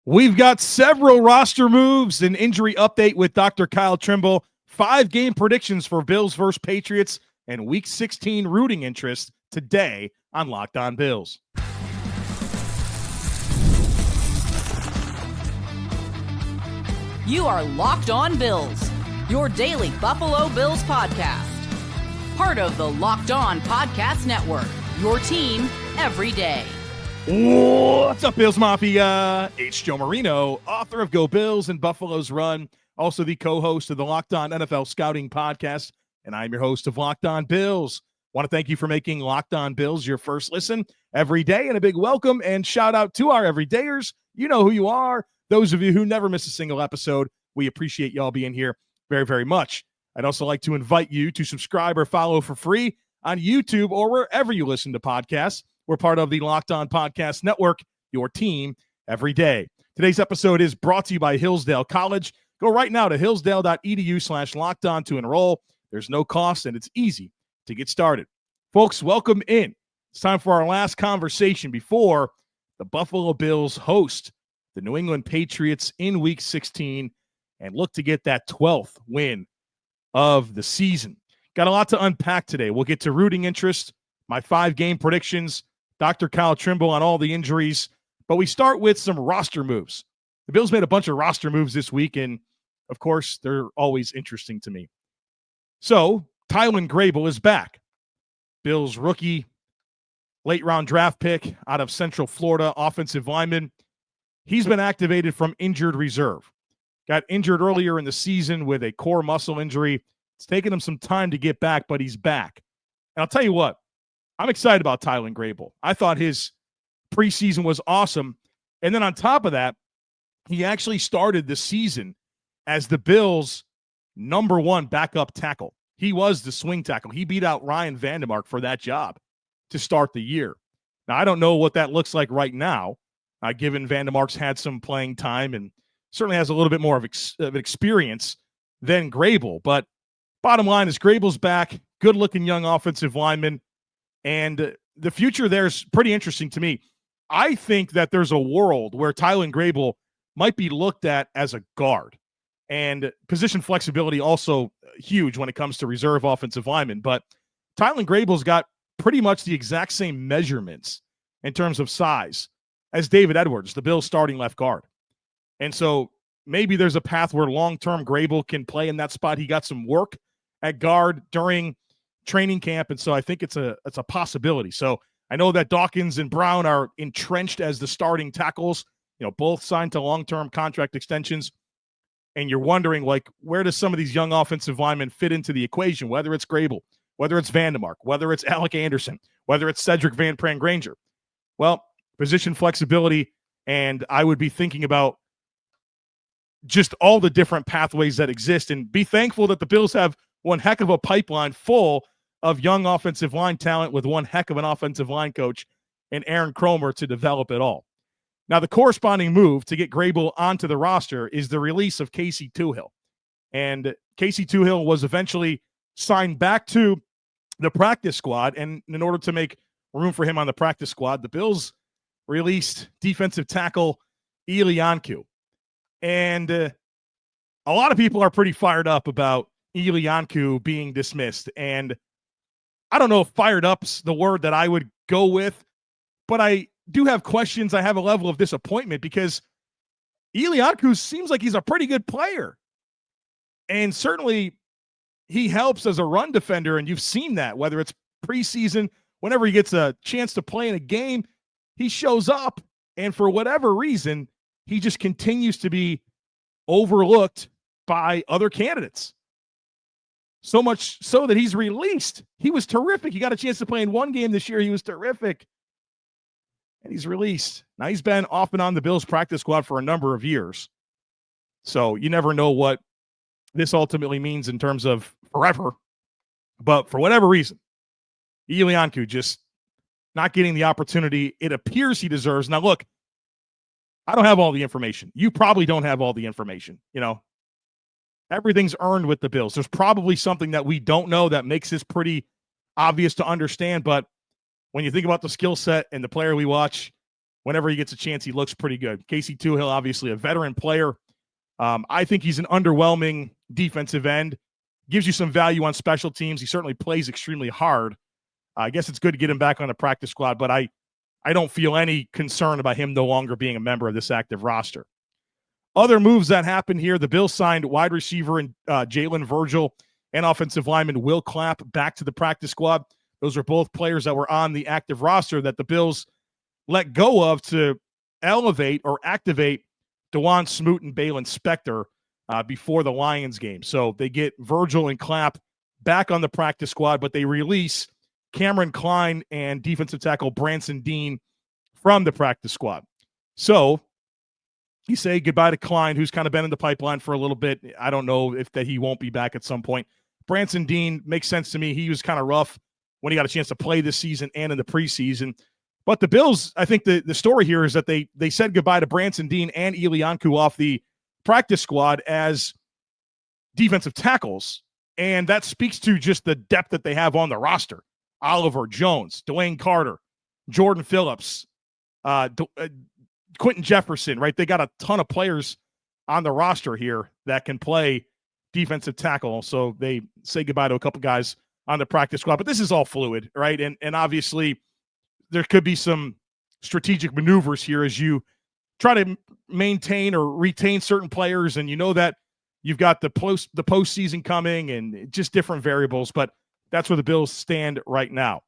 We've got several roster moves, an injury update with Dr. Kyle Trimble, 5-game predictions for Bills versus Patriots, and Week 16 rooting interest today on Locked On Bills. You are Locked On Bills, your daily Buffalo Bills podcast. Part of the Locked On Podcast Network, your team every day. What's up, Bills Mafia? It's Joe Marino, author of Go Bills and Buffalo's Run, also the co-host of the Locked On NFL Scouting Podcast, and I'm your host of Locked On Bills. Want to thank you for making Locked On Bills your first listen every day, and a big welcome and shout out to our everydayers. You know who you are. Those of you who never miss a single episode, we appreciate y'all being here very, very much. I'd also like to invite you to subscribe or follow for free on YouTube or wherever you listen to podcasts. We're part of the Locked On Podcast Network, your team every day. Today's episode is brought to you by Hillsdale College. Go right now to hillsdale.edu/lockedon to enroll. There's no cost, and it's easy to get started. Folks, welcome in. It's time for our last conversation before the Buffalo Bills host the New England Patriots in Week 16 and look to get that 12th win of the season. Got a lot to unpack today. We'll get to rooting interest, my 5-game predictions, Dr. Kyle Trimble on all the injuries, but we start with some roster moves. The Bills made a bunch of roster moves this week, and of course, they're always interesting to me. So, Tylan Grable is back. Bills rookie, late-round draft pick out of Central Florida, offensive lineman. He's been activated from injured reserve. Got injured earlier in the season with a core muscle injury. It's taken him some time to get back, but he's back. And I'll tell you what, I'm excited about Tylan Grable. I thought his preseason was awesome. And then on top of that, he actually started the season as the Bills' number 1 backup tackle. He was the swing tackle. He beat out Ryan Vandermark for that job to start the year. Now, I don't know what that looks like right now, given Vandermark's had some playing time and certainly has a little bit more of experience than Grable. But bottom line is Grable's back, good-looking young offensive lineman, and the future there is pretty interesting to me. I think that there's a world where Tylan Grable might be looked at as a guard, and position flexibility also huge when it comes to reserve offensive linemen. But Tylan Grable's got pretty much the exact same measurements in terms of size as David Edwards, the Bills' starting left guard. And so maybe there's a path where long-term Grable can play in that spot. He got some work at guard during training camp, and so I think it's a possibility. So I know that Dawkins and Brown are entrenched as the starting tackles, both signed to long-term contract extensions, and you're wondering, where does some of these young offensive linemen fit into the equation, whether it's Grable, whether it's Vandermark, whether it's Alec Anderson, whether it's Cedric Van Pran Granger. Well, position flexibility, and I would be thinking about just all the different pathways that exist, and be thankful that the Bills have one heck of a pipeline full of young offensive line talent with one heck of an offensive line coach and Aaron Kromer to develop it all. Now, the corresponding move to get Grable onto the roster is the release of Casey Toohill. And Casey Toohill was eventually signed back to the practice squad, and in order to make room for him on the practice squad, the Bills released defensive tackle Eli Ankou. And a lot of people are pretty fired up about Eli Ankou being dismissed. And I don't know if fired up's the word that I would go with, but I do have questions. I have a level of disappointment because Eli Ankou seems like he's a pretty good player. And certainly he helps as a run defender, and you've seen that, whether it's preseason, whenever he gets a chance to play in a game, he shows up, and for whatever reason, he just continues to be overlooked by other candidates. So much so that he's released. He was terrific. He got a chance to play in one game this year. He was terrific. And he's released. Now, he's been off and on the Bills practice squad for a number of years. So you never know what this ultimately means in terms of forever. But for whatever reason, Eli Ankou just not getting the opportunity it appears he deserves. Now, look, I don't have all the information. You probably don't have all the information. Everything's earned with the Bills. There's probably something that we don't know that makes this pretty obvious to understand. But when you think about the skill set and the player we watch, whenever he gets a chance, he looks pretty good. Casey Toohill, obviously a veteran player. I think he's an underwhelming defensive end. Gives you some value on special teams. He certainly plays extremely hard. I guess it's good to get him back on the practice squad, but I don't feel any concern about him no longer being a member of this active roster. Other moves that happened here, the Bills signed wide receiver and Jalen Virgil and offensive lineman Will Clapp back to the practice squad. Those are both players that were on the active roster that the Bills let go of to elevate or activate DeJuan Smoot and Balin Spector before the Lions game. So they get Virgil and Clapp back on the practice squad, but they release Cameron Klein and defensive tackle Branson Dean from the practice squad. So you say goodbye to Klein, who's kind of been in the pipeline for a little bit. I don't know if that he won't be back at some point. Branson Dean makes sense to me. He was kind of rough when he got a chance to play this season and in the preseason. But the Bills, I think the story here is that they said goodbye to Branson Dean and Ilianku off the practice squad as defensive tackles. And that speaks to just the depth that they have on the roster. Oliver Jones, Dwayne Carter, Jordan Phillips, Quentin Jefferson, right? They got a ton of players on the roster here that can play defensive tackle. So they say goodbye to a couple guys on the practice squad. But this is all fluid, right? And obviously there could be some strategic maneuvers here as you try to maintain or retain certain players. And you know that you've got the postseason coming and just different variables. But that's where the Bills stand right now.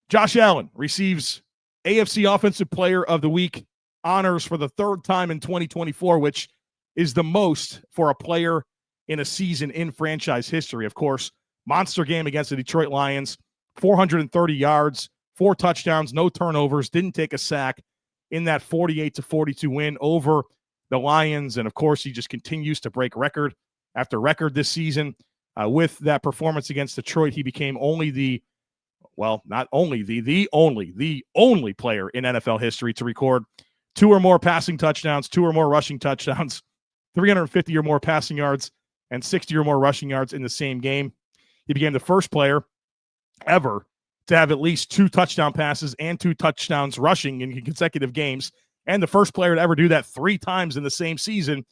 Josh Allen receives AFC Offensive Player of the Week honors for the third time in 2024, which is the most for a player in a season in franchise history. Of course, monster game against the Detroit Lions, 430 yards, 4 touchdowns, no turnovers, didn't take a sack in that 48-42 win over the Lions. And of course, he just continues to break record after record this season. With that performance against Detroit, he became the only player in NFL history to record 2 or more passing touchdowns, 2 or more rushing touchdowns, 350 or more passing yards, and 60 or more rushing yards in the same game. He became the first player ever to have at least 2 touchdown passes and 2 touchdowns rushing in consecutive games, and the first player to ever do that 3 times in the same season.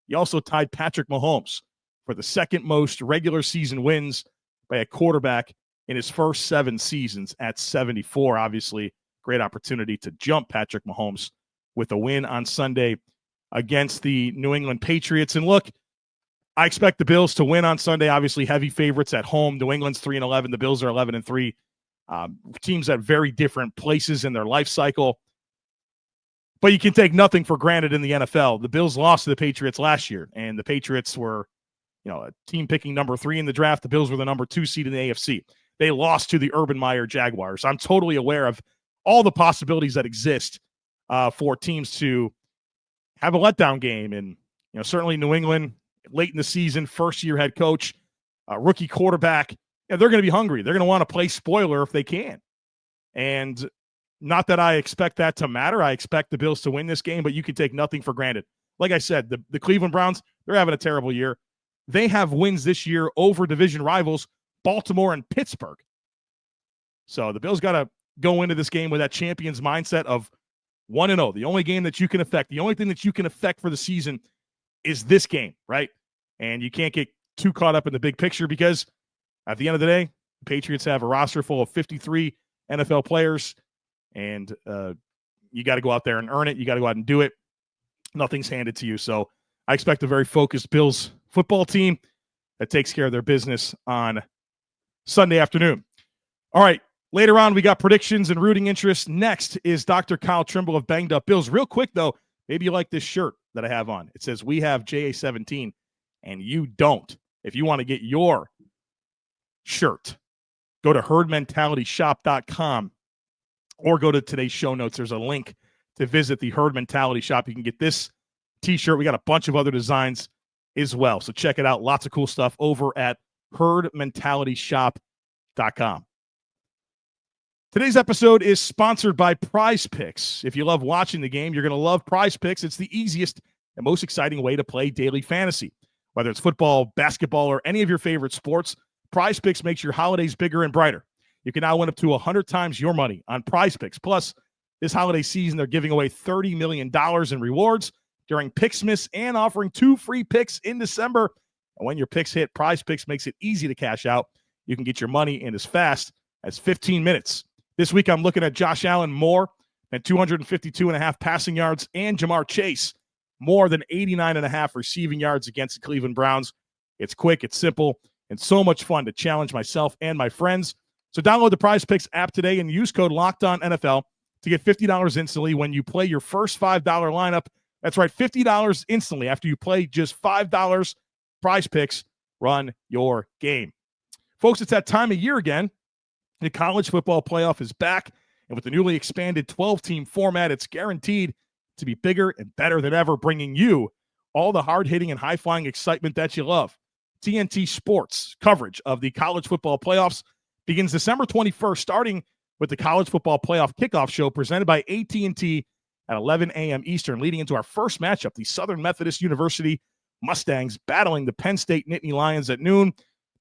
He also tied Patrick Mahomes for the second most regular season wins by a quarterback in his first 7 seasons at 74. Obviously, great opportunity to jump Patrick Mahomes with a win on Sunday against the New England Patriots. And look, I expect the Bills to win on Sunday. Obviously, heavy favorites at home. New England's 3-11. The Bills are 11-3. Teams at very different places in their life cycle. But you can take nothing for granted in the NFL. The Bills lost to the Patriots last year, and the Patriots were a team picking number 3 in the draft. The Bills were the number 2 seed in the AFC. They lost to the Urban Meyer Jaguars. I'm totally aware of all the possibilities that exist for teams to have a letdown game. And, certainly New England, late in the season, first-year head coach, rookie quarterback, they're going to be hungry. They're going to want to play spoiler if they can. And not that I expect that to matter. I expect the Bills to win this game, but you can take nothing for granted. Like I said, the Cleveland Browns, they're having a terrible year. They have wins this year over division rivals Baltimore and Pittsburgh. So the Bills got to go into this game with that champions mindset of 1-0. The only game that you can affect, the only thing that you can affect for the season is this game, right? And you can't get too caught up in the big picture because at the end of the day, the Patriots have a roster full of 53 NFL players, and you got to go out there and earn it. You got to go out and do it. Nothing's handed to you. So I expect a very focused Bills football team that takes care of their business on Sunday afternoon. All right, later on, we got predictions and rooting interest. Next is Dr. Kyle Trimble of Banged Up Bills. Real quick, though, maybe you like this shirt that I have on. It says, "We have JA17, and you don't." If you want to get your shirt, go to herdmentalityshop.com or go to today's show notes. There's a link to visit the Herd Mentality Shop. You can get this t-shirt. We got a bunch of other designs as well. So check it out. Lots of cool stuff over at herdmentalityshop.com. Today's episode is sponsored by Prize Picks. If you love watching the game, you're going to love Prize Picks. It's the easiest and most exciting way to play daily fantasy. Whether it's football, basketball, or any of your favorite sports, Prize Picks makes your holidays bigger and brighter. You can now win up to 100 times your money on Prize Picks. Plus, This holiday season, they're giving away $30 million in rewards during Picksmas and offering 2 free picks in December. And when your picks hit, Prize Picks makes it easy to cash out. You can get your money in as fast as 15 minutes. This week, I'm looking at Josh Allen more than 252.5 passing yards and Jamar Chase more than 89.5 receiving yards against the Cleveland Browns. It's quick, it's simple, and so much fun to challenge myself and my friends. So download the Prize Picks app today and use code LOCKEDONNFL to get $50 instantly when you play your first $5 lineup. That's right, $50 instantly after you play just $5. Prize Picks, run your game. Folks, it's that time of year again. The college football playoff is back, and with the newly expanded 12-team format, it's guaranteed to be bigger and better than ever, bringing you all the hard-hitting and high-flying excitement that you love. TNT Sports coverage of the college football playoffs begins December 21st, starting with the college football playoff kickoff show presented by AT&T at 11 a.m. Eastern, leading into our first matchup, the Southern Methodist University Mustangs battling the Penn State Nittany Lions at noon,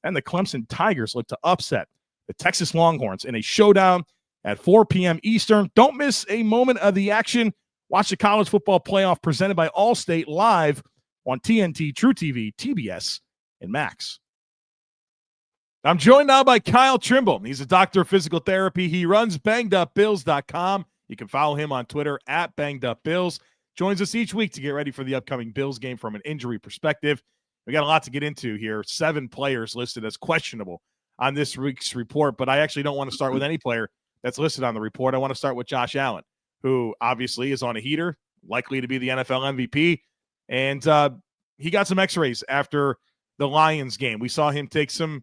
and the Clemson Tigers look to upset the Texas Longhorns in a showdown at 4 p.m. Eastern. Don't miss a moment of the action. Watch the college football playoff presented by Allstate live on TNT, True TV, TBS, and Max. I'm joined now by Kyle Trimble. He's a doctor of physical therapy. He runs bangedupbills.com. You can follow him on Twitter at bangedupbills. Joins us each week to get ready for the upcoming Bills game from an injury perspective. We got a lot to get into here. 7 players listed as questionable on this week's report, but I actually don't want to start with any player that's listed on the report. I want to start with Josh Allen, who obviously is on a heater, likely to be the NFL MVP. And he got some x-rays after the Lions game. We saw him take some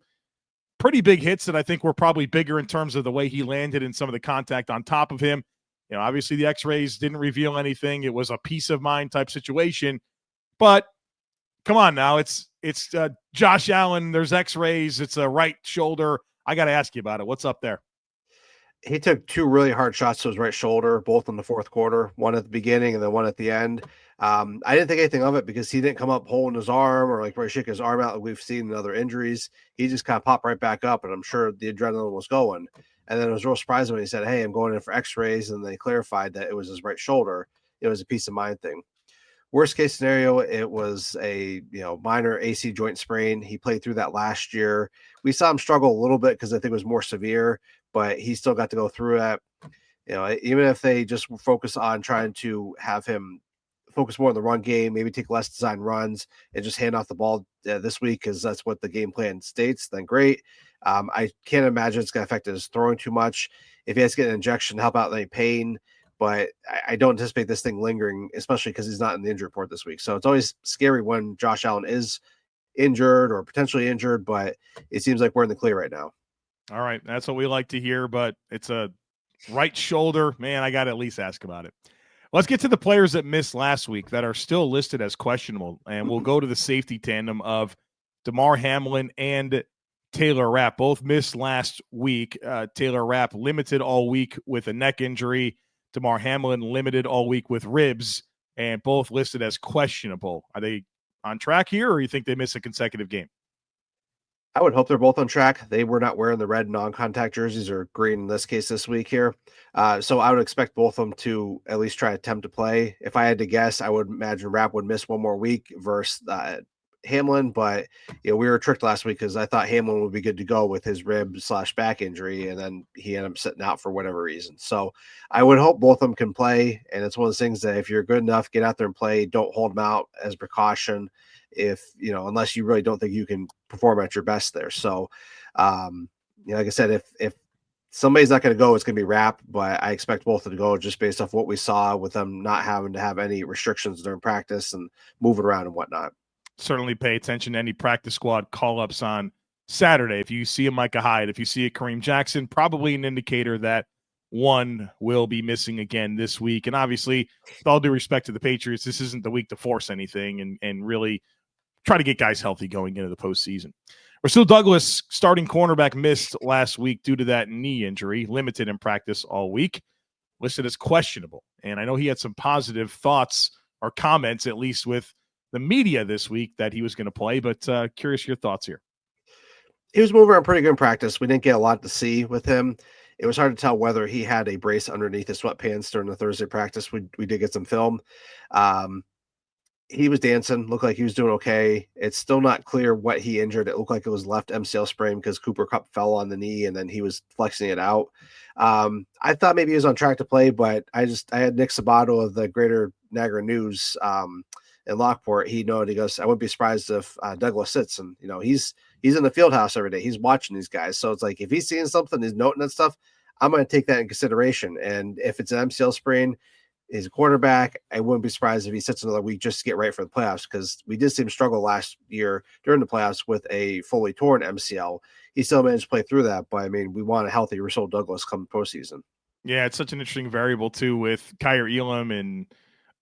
pretty big hits that I think were probably bigger in terms of the way he landed and some of the contact on top of him. You know, obviously the x-rays didn't reveal anything. It was a peace of mind type situation. But come on now, it's Josh Allen. There's x-rays. It's a right shoulder. I got to ask you about it. What's up there? He took 2 really hard shots to his right shoulder, both in the fourth quarter, one at the beginning and then one at the end. I didn't think anything of it because he didn't come up holding his arm or like really shake his arm out like we've seen in other injuries. He just kind of popped right back up, and I'm sure the adrenaline was going. And then it was real surprising when he said, "Hey, I'm going in for x-rays," and they clarified that it was his right shoulder. It was a peace of mind thing. Worst case scenario, it was a minor AC joint sprain. He played through that last year. We saw him struggle a little bit because I think it was more severe, but he still got to go through that. Even if they just focus on trying to have him focus more on the run game, maybe take less design runs and just hand off the ball this week because that's what the game plan states, then great. I can't imagine it's going to affect his throwing too much. If he has to get an injection to help out any pain, but I don't anticipate this thing lingering, especially because he's not in the injury report this week. So it's always scary when Josh Allen is injured or potentially injured, but it seems like we're in the clear right now. All right. That's what we like to hear, but it's a right shoulder. Man, I got to at least ask about it. Let's get to the players that missed last week that are still listed as questionable, and we'll go to the safety tandem of Damar Hamlin and Taylor Rapp. Both missed last week. Taylor Rapp limited all week with a neck injury. Damar Hamlin limited all week with ribs, and both listed as questionable. Are they on track here, or you think they miss a consecutive game? I would hope they're both on track. They were not wearing the red non-contact jerseys, or green in this case this week here. So I would expect both of them to at least try to attempt to play. If I had to guess, I would imagine Rapp would miss one more week versus Hamlin, but we were tricked last week because I thought Hamlin would be good to go with his rib/back injury, and then he ended up sitting out for whatever reason. So I would hope both of them can play, and it's one of those things that if you're good enough, get out there and play. Don't hold them out as precaution. If unless you really don't think you can perform at your best there. So, like I said, if somebody's not going to go, it's going to be Rapp, but I expect both to go just based off what we saw with them not having to have any restrictions during practice and moving around and whatnot. Certainly pay attention to any practice squad call-ups on Saturday. If you see a Micah Hyde, if you see a Kareem Jackson, probably an indicator that one will be missing again this week. And obviously, with all due respect to the Patriots, this isn't the week to force anything and really try to get guys healthy going into the postseason. Rasul Douglas, starting cornerback, missed last week due to that knee injury, limited in practice all week, listed as questionable. And I know he had some positive thoughts or comments, at least with the media this week, that he was going to play, but curious your thoughts here. He was moving around pretty good in practice. We didn't get a lot to see with him. It was hard to tell whether he had a brace underneath his sweatpants during the Thursday practice. We did get some film. Um, he was dancing, looked like he was doing okay. It's still not clear what he injured. It looked like it was left MCL sprain because Cooper Kupp fell on the knee and then he was flexing it out. I thought maybe he was on track to play, but I had Nick Sabato of the Greater Niagara News in Lockport. He goes, I wouldn't be surprised if Douglas sits, and he's in the field house every day. He's watching these guys, so it's like if he's seeing something, he's noting that stuff. I'm going to take that in consideration, and if it's an MCL sprain, he's a quarterback. I wouldn't be surprised if he sits another week just to get right for the playoffs, because we did see him struggle last year during the playoffs with a fully torn MCL. He still managed to play through that, but I mean, we want a healthy Russell Douglas come postseason. Yeah, it's such an interesting variable too with Kyer Elam and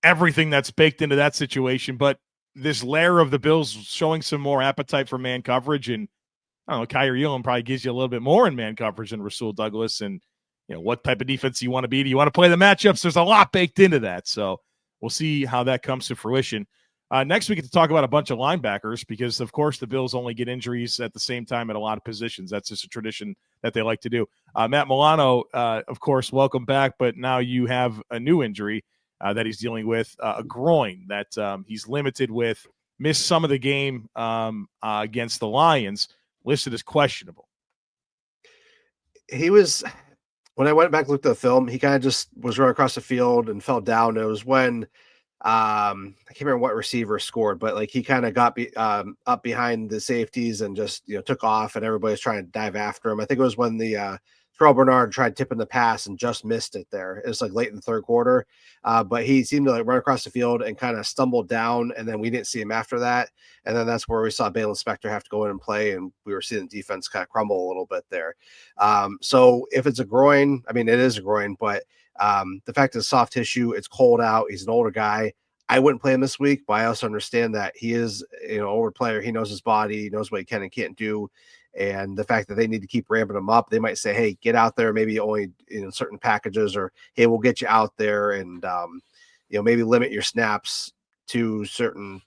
everything that's baked into that situation. But this layer of the Bills showing some more appetite for man coverage, and I don't know, Kyer Elam probably gives you a little bit more in man coverage than Rasul Douglas. And what type of defense you want to be? Do you want to play the matchups? There's a lot baked into that, so we'll see how that comes to fruition. Next, we get to talk about a bunch of linebackers because, of course, the Bills only get injuries at the same time at a lot of positions. That's just a tradition that they like to do. Matt Milano, of course, welcome back, but now you have a new injury that he's dealing with, a groin that he's limited with, missed some of the game against the Lions, listed as questionable. He was, when I went back and looked at the film, he kind of just was right across the field and fell down. It was when I can't remember what receiver scored, but like he kind of got up behind the safeties and just took off, and everybody's trying to dive after him. I think it was when the Terrell Bernard tried tipping the pass and just missed it there. It was like late in the third quarter, but he seemed to like run across the field and kind of stumbled down, and then we didn't see him after that. And then that's where we saw Balen Spector have to go in and play, and we were seeing the defense kind of crumble a little bit there. So if it's a groin, I mean, it is a groin, but the fact is soft tissue, it's cold out. He's an older guy. I wouldn't play him this week, but I also understand that he is, older player. He knows his body, he knows what he can and can't do. And the fact that they need to keep ramping him up, they might say, hey, get out there, maybe only certain packages, or hey, we'll get you out there and maybe limit your snaps to certain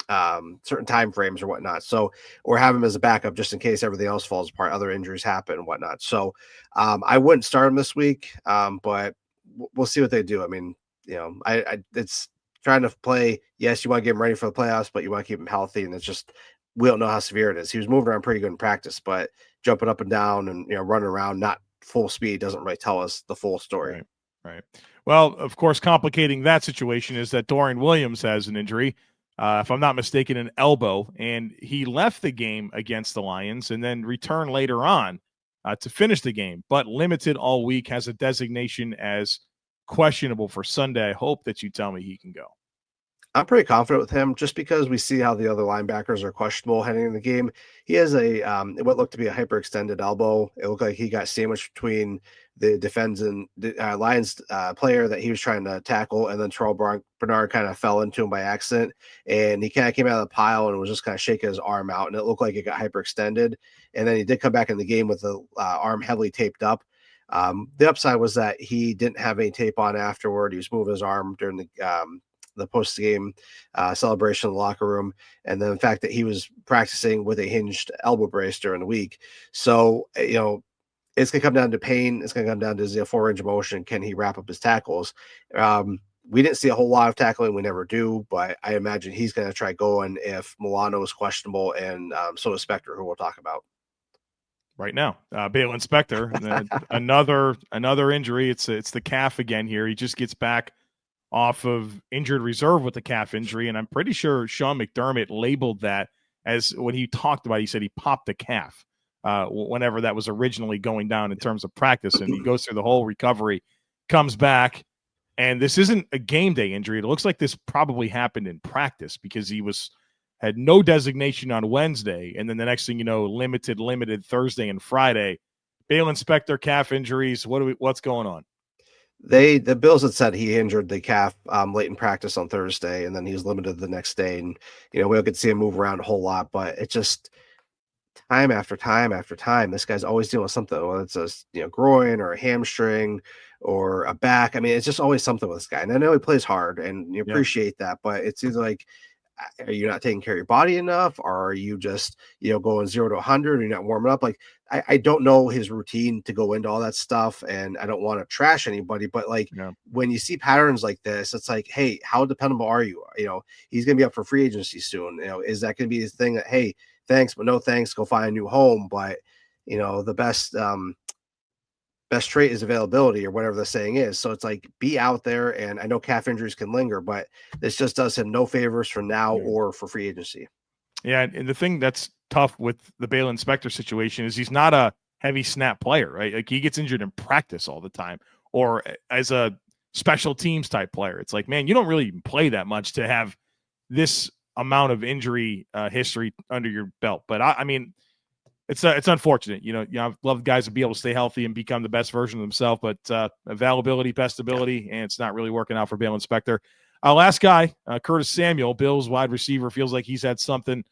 time frames or whatnot. So, or have him as a backup just in case everything else falls apart, other injuries happen and whatnot. So I wouldn't start him this week, but we'll see what they do. I mean, it's trying to play. Yes, you want to get him ready for the playoffs, but you want to keep him healthy. And it's just, we don't know how severe it is. He was moving around pretty good in practice, but jumping up and down and running around, not full speed, doesn't really tell us the full story. Right. Well, of course, complicating that situation is that Dorian Williams has an injury. If I'm not mistaken, an elbow, and he left the game against the Lions and then returned later on to finish the game, but limited all week, has a designation as questionable for Sunday. I hope that you tell me he can go. I'm pretty confident with him just because we see how the other linebackers are questionable heading in the game. He has what looked to be a hyperextended elbow. It looked like he got sandwiched between the defensive Lions player that he was trying to tackle, and then Terrell Bernard kind of fell into him by accident, and he kind of came out of the pile and was just kind of shaking his arm out, and it looked like it got hyperextended. And then he did come back in the game with the arm heavily taped up. The upside was that he didn't have any tape on afterward. He was moving his arm during the post-game celebration in the locker room, and then the fact that he was practicing with a hinged elbow brace during the week. So, it's going to come down to pain. It's going to come down to the full range of motion. Can he wrap up his tackles? We didn't see a whole lot of tackling. We never do, but I imagine he's going to try going if Milano is questionable, and so is Spector, who we'll talk about right now. Balen Spector, another injury. It's the calf again here. He just gets back off of injured reserve with the calf injury, and I'm pretty sure Sean McDermott labeled that as, when he talked about it, he said he popped the calf whenever that was originally going down in terms of practice, and he goes through the whole recovery, comes back, and this isn't a game day injury. It looks like this probably happened in practice because he had no designation on Wednesday, and then the next thing you know, limited Thursday and Friday. Balen Spector, calf injuries. What's going on? The Bills had said he injured the calf late in practice on Thursday, and then he was limited the next day. And we could see him move around a whole lot, but it just time after time after time, this guy's always dealing with something. Whether it's a groin or a hamstring or a back. I mean, it's just always something with this guy. And I know he plays hard, and you appreciate that, but it's either like are you not taking care of your body enough? Or are you just, going 0 to 100 and you're not warming up? Like, I don't know his routine to go into all that stuff, and I don't want to trash anybody, but like when you see patterns like this, it's like, hey, how dependable are you? He's going to be up for free agency soon. Is that going to be his thing that, hey, thanks, but no thanks, go find a new home? But the best trait is availability, or whatever the saying is. So it's like, be out there. And I know calf injuries can linger, but this just does him no favors for now or for free agency. Yeah. And the thing that's tough with the Bale Inspector situation is he's not a heavy snap player, right? Like, he gets injured in practice all the time, or as a special teams type player. It's like, man, you don't really play that much to have this amount of injury history under your belt. But I mean, it's unfortunate. I've loved guys to be able to stay healthy and become the best version of themselves, but availability, bestability, and it's not really working out for Bale Inspector. Last guy, Curtis Samuel, Bills wide receiver, feels like he's had something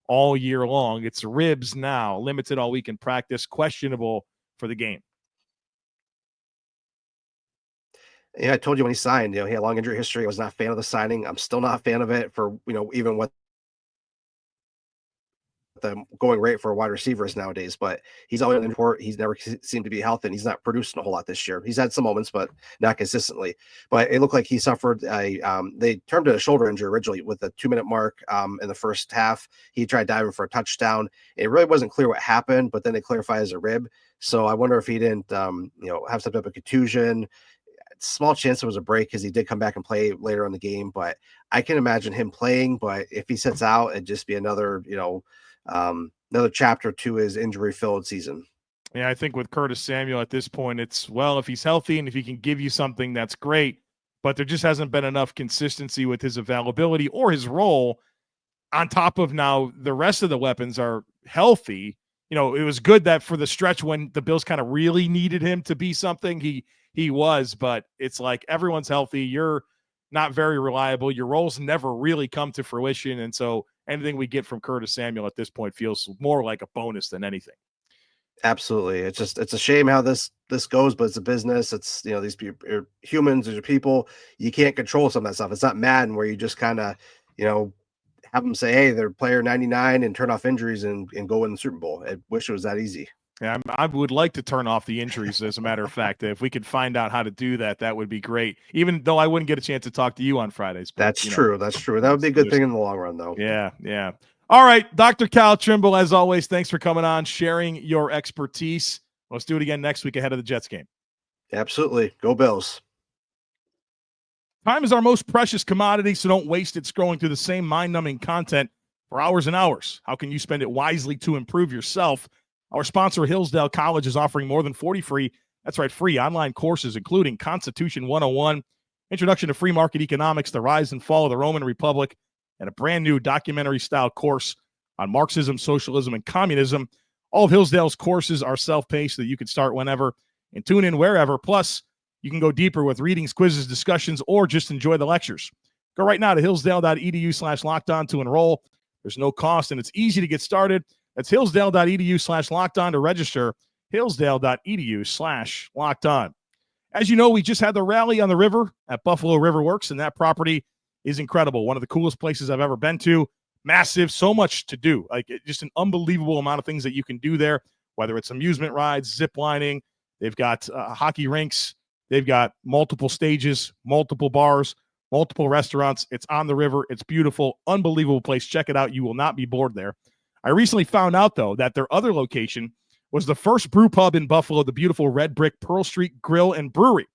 all year long. It's ribs now, limited all week in practice, questionable for the game. Yeah, I told you when he signed, he had a long injury history. I was not a fan of the signing. I'm still not a fan of it for, even what the going rate for wide receivers nowadays, but he's always in report. He's never seemed to be healthy, and he's not producing a whole lot this year. He's had some moments, but not consistently. But it looked like he suffered they termed it a shoulder injury originally with the 2-minute mark in the first half. He tried diving for a touchdown. It really wasn't clear what happened, but then they clarified as a rib. So I wonder if he didn't, have some type of contusion. Small chance it was a break, because he did come back and play later in the game, but I can imagine him playing. But if he sits out, it'd just be another, another chapter to his injury-filled season. Yeah, I think with Curtis Samuel at this point, it's, well, if he's healthy and if he can give you something, that's great. But there just hasn't been enough consistency with his availability or his role. On top of now, the rest of the weapons are healthy. It was good that for the stretch when the Bills kind of really needed him to be something, he was. But it's like, everyone's healthy. You're not very reliable. Your roles never really come to fruition. And so anything we get from Curtis Samuel at this point feels more like a bonus than anything. Absolutely. It's a shame how this goes, but it's a business. It's, these people are humans, these are people. You can't control some of that stuff. It's not Madden where you just kind of, have them say, hey, they're player 99 and turn off injuries and go win the Super Bowl. I wish it was that easy. Yeah, I would like to turn off the injuries, as a matter of fact. If we could find out how to do that, that would be great. Even though I wouldn't get a chance to talk to you on Fridays. But, That's true. That's true. That would be a good thing in the long run, though. Yeah. All right, Dr. Cal Trimble, as always, thanks for coming on, sharing your expertise. Let's do it again next week ahead of the Jets game. Absolutely. Go Bills. Time is our most precious commodity, so don't waste it scrolling through the same mind-numbing content for hours and hours. How can you spend it wisely to improve yourself? Our sponsor, Hillsdale College, is offering more than 40 free online courses, including Constitution 101, Introduction to Free Market Economics, The Rise and Fall of the Roman Republic, and a brand new documentary-style course on Marxism, Socialism, and Communism. All of Hillsdale's courses are self-paced so that you can start whenever and tune in wherever. Plus, you can go deeper with readings, quizzes, discussions, or just enjoy the lectures. Go right now to hillsdale.edu/lockedon to enroll. There's no cost, and it's easy to get started. That's hillsdale.edu/lockedon to register, hillsdale.edu/lockedon. As you know, we just had the rally on the river at Buffalo River Works, and that property is incredible. One of the coolest places I've ever been to. Massive, so much to do. Like, just an unbelievable amount of things that you can do there, whether it's amusement rides, zip lining. They've got hockey rinks. They've got multiple stages, multiple bars, multiple restaurants. It's on the river. It's beautiful, unbelievable place. Check it out. You will not be bored there. I recently found out, though, that their other location was the first brew pub in Buffalo, the beautiful Red Brick Pearl Street Grill and Brewery.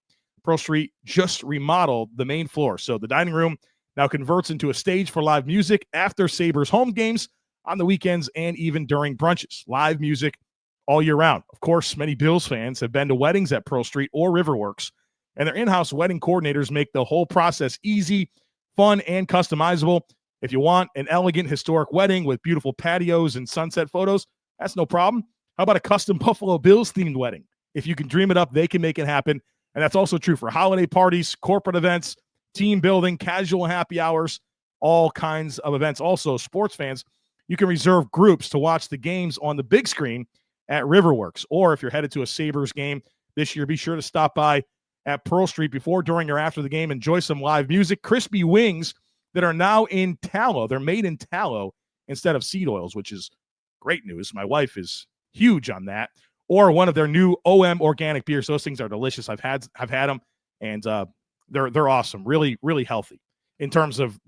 Pearl Street just remodeled the main floor, so the dining room now converts into a stage for live music after Sabres home games, on the weekends, and even during brunches. Live music all year round. Of course, many Bills fans have been to weddings at Pearl Street or Riverworks, and their in-house wedding coordinators make the whole process easy, fun, and customizable. If you want an elegant, historic wedding with beautiful patios and sunset photos, that's no problem. How about a custom Buffalo Bills-themed wedding? If you can dream it up, they can make it happen. And that's also true for holiday parties, corporate events, team building, casual happy hours, all kinds of events. Also, sports fans, you can reserve groups to watch the games on the big screen at Riverworks. Or if you're headed to a Sabres game this year, be sure to stop by at Pearl Street before, during, or after the game. Enjoy some live music, crispy wings, that are now in tallow. They're made in tallow instead of seed oils, which is great news. My wife is huge on that. Or one of their new OM organic beers. Those things are delicious. I've had them, and they're awesome. Really, really healthy in terms of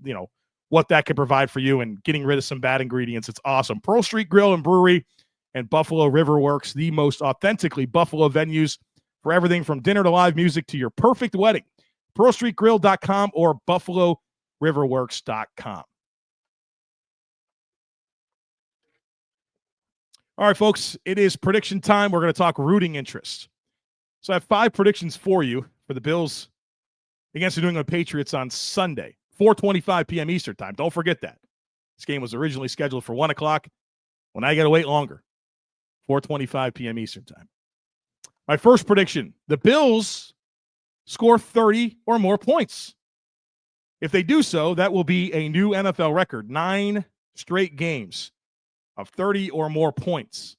what that could provide for you and getting rid of some bad ingredients. It's awesome. Pearl Street Grill and Brewery and Buffalo River Works, the most authentically Buffalo venues for everything from dinner to live music to your perfect wedding. PearlStreetGrill.com or BuffaloRiverWorks.com. All right, folks, it is prediction time. We're going to talk rooting interest. So I have 5 predictions for you for the Bills against the New England Patriots on Sunday, 4:25 p.m. Eastern time. Don't forget that. This game was originally scheduled for 1 o'clock. When I got to wait longer, 4:25 p.m. Eastern time. My first prediction, the Bills score 30 or more points. If they do so, that will be a new NFL record, 9 straight games of 30 or more points.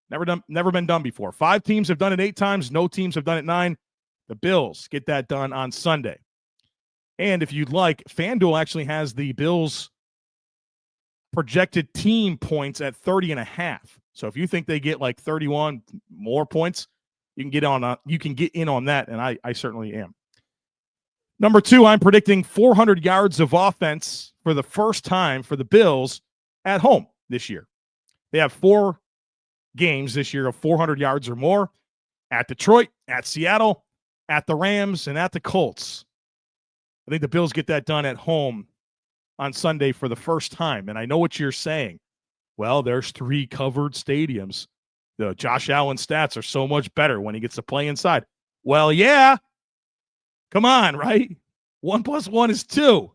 Never been done before. 5 teams have done it 8 times. No teams have done it 9. The Bills get that done on Sunday. And if you'd like, FanDuel actually has the Bills projected team points at 30.5. So if you think they get like 31 more points, you can get in on that, and I certainly am. Number 2, I'm predicting 400 yards of offense for the first time for the Bills at home this year. They have 4 games this year of 400 yards or more at Detroit, at Seattle, at the Rams, and at the Colts. I think the Bills get that done at home on Sunday for the first time. And I know what you're saying. Well, there's 3 covered stadiums. The Josh Allen stats are so much better when he gets to play inside. Well, yeah. Come on, right? 1 + 1 is 2.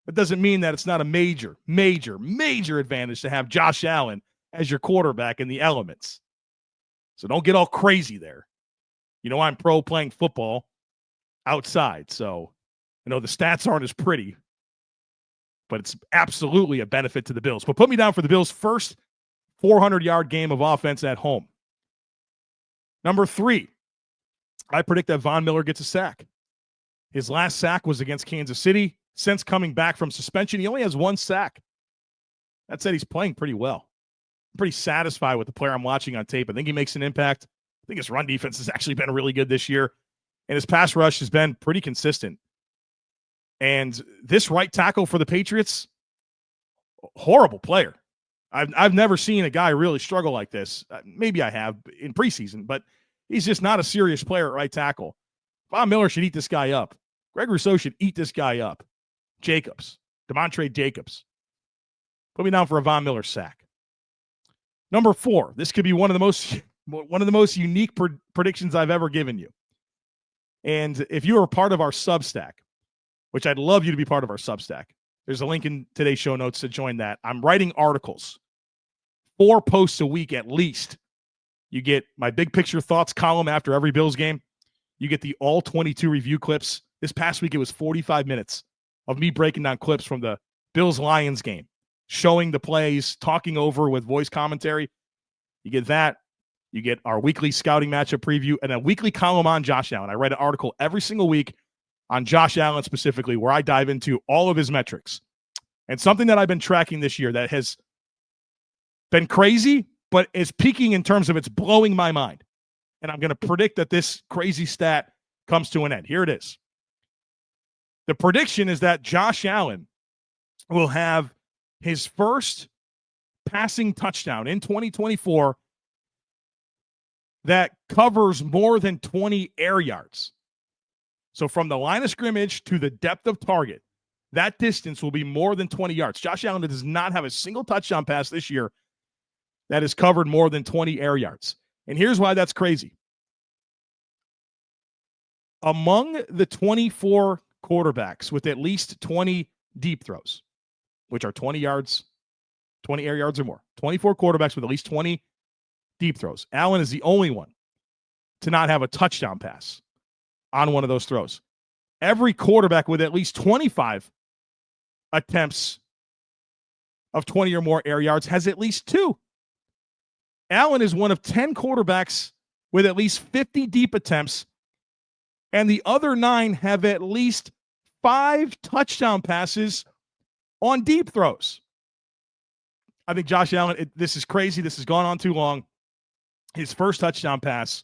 That doesn't mean that it's not a major, major, major advantage to have Josh Allen as your quarterback in the elements. So don't get all crazy there. I'm pro playing football outside, so the stats aren't as pretty, but it's absolutely a benefit to the Bills. But put me down for the Bills' first 400-yard game of offense at home. Number 3, I predict that Von Miller gets a sack. His last sack was against Kansas City. Since coming back from suspension, he only has 1 sack. That said, he's playing pretty well. I'm pretty satisfied with the player I'm watching on tape. I think he makes an impact. I think his run defense has actually been really good this year, and his pass rush has been pretty consistent. And this right tackle for the Patriots, horrible player. I've never seen a guy really struggle like this. Maybe I have in preseason, but he's just not a serious player at right tackle. Von Miller should eat this guy up. Greg Rousseau should eat this guy up. Demontre Jacobs. Put me down for a Von Miller sack. Number 4, this could be one of the most unique predictions I've ever given you. And if you are part of our Substack, which I'd love you to be part of our Substack, there's a link in today's show notes to join that. I'm writing articles, 4 posts a week at least. You get my big picture thoughts column after every Bills game. You get the all 22 review clips. This past week, it was 45 minutes of me breaking down clips from the Bills-Lions game, showing the plays, talking over with voice commentary. You get that. You get our weekly scouting matchup preview and a weekly column on Josh Allen. I write an article every single week on Josh Allen specifically, where I dive into all of his metrics. And something that I've been tracking this year that has been crazy, but is peaking in terms of it's blowing my mind. And I'm going to predict that this crazy stat comes to an end. Here it is. The prediction is that Josh Allen will have his first passing touchdown in 2024 that covers more than 20 air yards. So from the line of scrimmage to the depth of target, that distance will be more than 20 yards. Josh Allen does not have a single touchdown pass this year that has covered more than 20 air yards. And here's why that's crazy. Among the 24 quarterbacks with at least 20 deep throws, which are 20 yards, 20 air yards or more, 24 quarterbacks with at least 20 deep throws. Allen is the only one to not have a touchdown pass on one of those throws. Every quarterback with at least 25 attempts of 20 or more air yards has at least 2. Allen is one of 10 quarterbacks with at least 50 deep attempts, and the other 9 have at least 5 touchdown passes on deep throws. I think Josh Allen, this is crazy. This has gone on too long. His first touchdown pass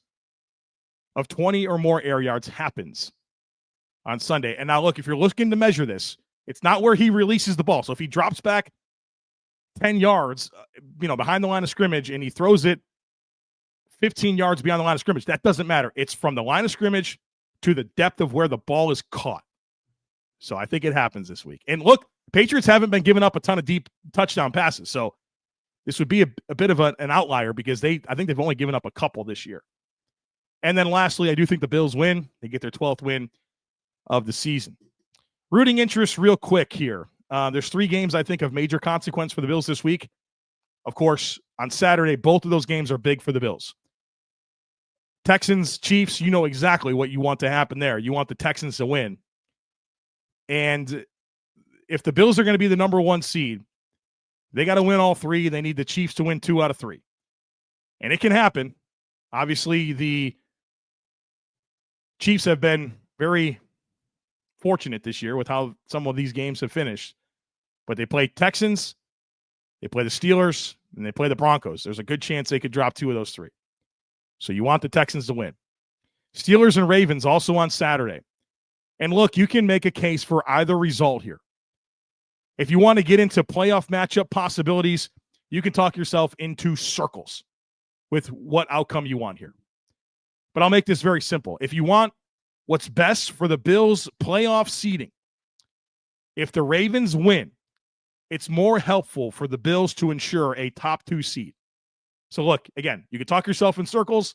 of 20 or more air yards happens on Sunday. And now, look, if you're looking to measure this, it's not where he releases the ball. So if he drops back 10 yards, behind the line of scrimmage and he throws it 15 yards beyond the line of scrimmage, that doesn't matter. It's from the line of scrimmage to the depth of where the ball is caught. So I think it happens this week. And look, Patriots haven't been giving up a ton of deep touchdown passes. So this would be a bit of an outlier because I think they've only given up a couple this year. And then lastly, I do think the Bills win. They get their 12th win of the season. Rooting interest real quick here. There's 3 games I think of major consequence for the Bills this week. Of course, on Saturday, both of those games are big for the Bills. Texans, Chiefs, you know exactly what you want to happen there. You want the Texans to win. And if the Bills are going to be the number 1 seed, they got to win all 3. They need the Chiefs to win 2 out of 3. And it can happen. Obviously, the Chiefs have been very fortunate this year with how some of these games have finished. But they play Texans, they play the Steelers, and they play the Broncos. There's a good chance they could drop 2 of those 3. So you want the Texans to win. Steelers and Ravens also on Saturday. And look, you can make a case for either result here. If you want to get into playoff matchup possibilities, you can talk yourself into circles with what outcome you want here. But I'll make this very simple. If you want what's best for the Bills' playoff seeding, if the Ravens win, it's more helpful for the Bills to ensure a top 2 seed. So look, again, you can talk yourself in circles.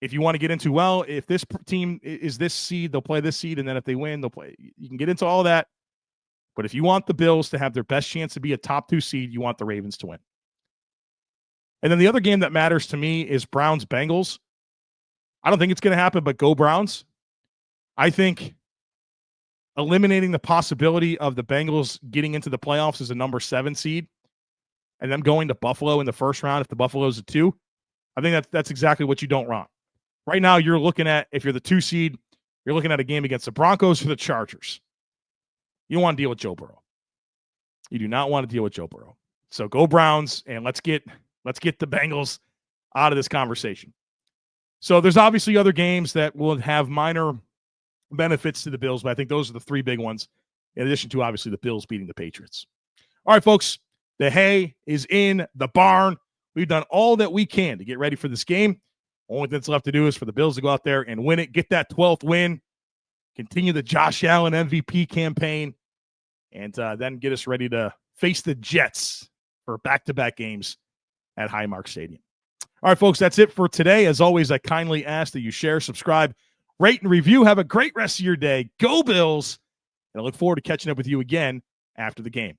If you want to get into, well, if this team is this seed, they'll play this seed, and then if they win, they'll play. You can get into all that. But if you want the Bills to have their best chance to be a top 2 seed, you want the Ravens to win. And then the other game that matters to me is Browns-Bengals. I don't think it's going to happen, but go Browns. I think eliminating the possibility of the Bengals getting into the playoffs as a number 7 seed and them going to Buffalo in the first round if the Buffalo's a 2, I think that's exactly what you don't want. Right now, you're looking at, if you're the 2 seed, you're looking at a game against the Broncos or the Chargers. You don't want to deal with Joe Burrow. You do not want to deal with Joe Burrow. So go Browns, and let's get the Bengals out of this conversation. So there's obviously other games that will have minor benefits to the Bills, but I think those are the 3 big ones, in addition to obviously the Bills beating the Patriots. All right, folks, the hay is in the barn. We've done all that we can to get ready for this game. Only thing that's left to do is for the Bills to go out there and win it, get that 12th win, continue the Josh Allen MVP campaign, and then get us ready to face the Jets for back-to-back games at Highmark Stadium. All right, folks, that's it for today. As always, I kindly ask that you share, subscribe, rate, and review. Have a great rest of your day. Go Bills. And I look forward to catching up with you again after the game.